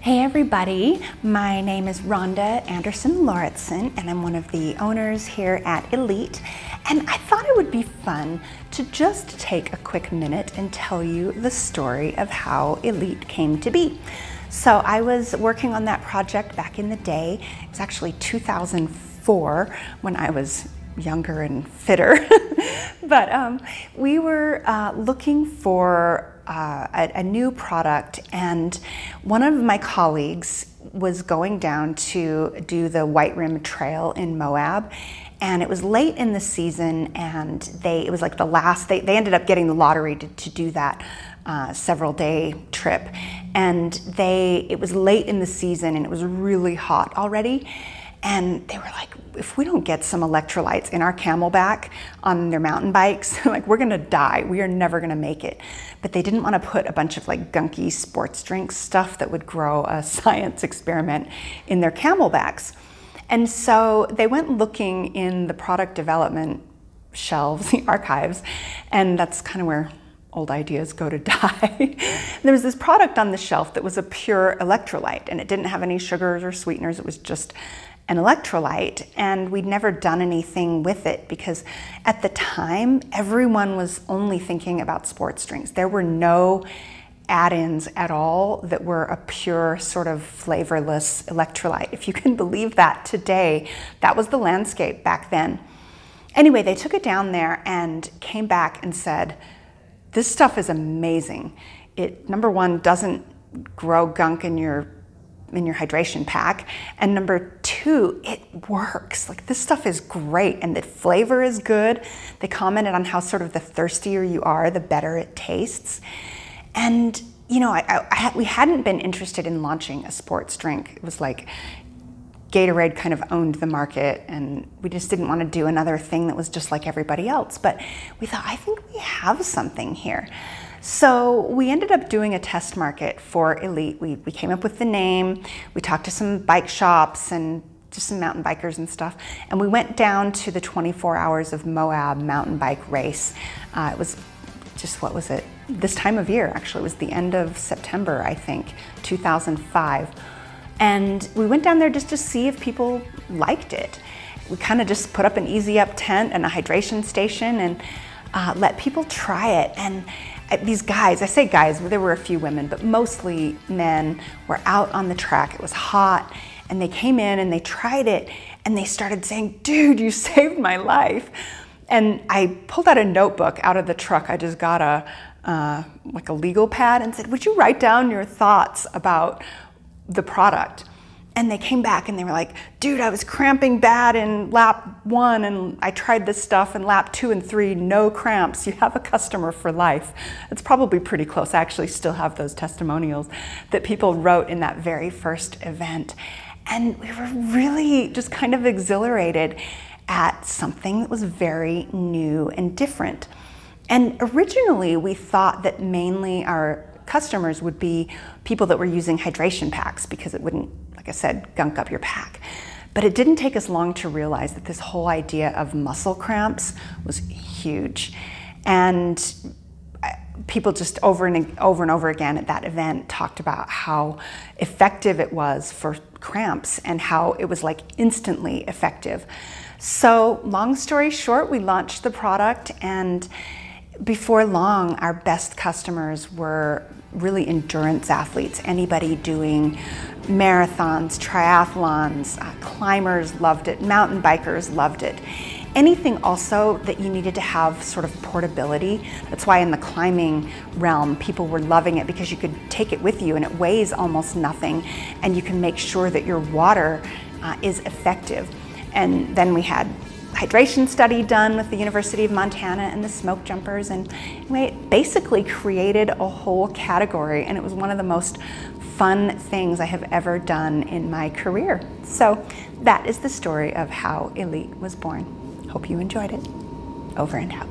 Hey everybody, my name is Rhonda Anderson Lauritsen and I'm one of the owners here at Elite, and I thought it would be fun to just take a quick minute and tell you the story of how Elite came to be. So I was working on that project back in the day. It was actually 2004 when I was younger and fitter. But we were looking for a new product, and one of my colleagues was going down to do the White Rim Trail in Moab, and it was late in the season, and it was like the last, they ended up getting the lottery to do that several day trip, and it was late in the season and it was really hot already. And they were like, if we don't get some electrolytes in our Camelback on their mountain bikes, like we're gonna die, we are never gonna make it. But they didn't wanna put a bunch of like gunky sports drink stuff that would grow a science experiment in their Camelbacks. And so they went looking in the product development shelves, the archives, and that's kind of where old ideas go to die. There was this product on the shelf that was a pure electrolyte, and it didn't have any sugars or sweeteners, it was just an electrolyte, and we'd never done anything with it because at the time everyone was only thinking about sports drinks. There were no add-ins at all that were a pure sort of flavorless electrolyte. If you can believe that today, that was the landscape back then. Anyway, they took it down there and came back and said, this stuff is amazing. It, number one, doesn't grow gunk in your hydration pack, and number two, it works. Like, this stuff is great, and the flavor is good. They commented on how sort of the thirstier you are, the better it tastes. And you know, we hadn't been interested in launching a sports drink. It was like Gatorade kind of owned the market, and we just didn't want to do another thing that was just like everybody else. But we thought, I think we have something here. So we ended up doing a test market for Elite. We came up with the name, we talked to some bike shops and just some mountain bikers and stuff, and we went down to the 24 Hours of Moab mountain bike race. It was just, what was it? This time of year, actually. It was the end of September, I think, 2005. And we went down there just to see if people liked it. We kind of just put up an easy up tent and a hydration station and let people try it. And these guys, I say guys, there were a few women, but mostly men, were out on the track. It was hot, and they came in and they tried it, and they started saying, dude, you saved my life. And I pulled out a notebook out of the truck. I just got like a legal pad and said, would you write down your thoughts about the product? And they came back and they were like, dude, I was cramping bad in lap 1 and I tried this stuff in lap 2 and 3, no cramps. You have a customer for life. It's probably pretty close. I actually still have those testimonials that people wrote in that very first event. And we were really just kind of exhilarated at something that was very new and different. And originally we thought that mainly our customers would be people that were using hydration packs because it wouldn't, like I said, gunk up your pack. But it didn't take us long to realize that this whole idea of muscle cramps was huge. And people just over and over again at that event talked about how effective it was for cramps and how it was like instantly effective. So long story short, we launched the product, and before long, our best customers were really endurance athletes, anybody doing marathons, triathlons, climbers loved it, mountain bikers loved it. Anything also that you needed to have sort of portability. That's why in the climbing realm, people were loving it because you could take it with you and it weighs almost nothing, and you can make sure that your water is effective. And then we had hydration study done with the University of Montana and the smoke jumpers, and we basically created a whole category, and it was one of the most fun things I have ever done in my career. So that is the story of how Elite was born. Hope you enjoyed it. Over and out.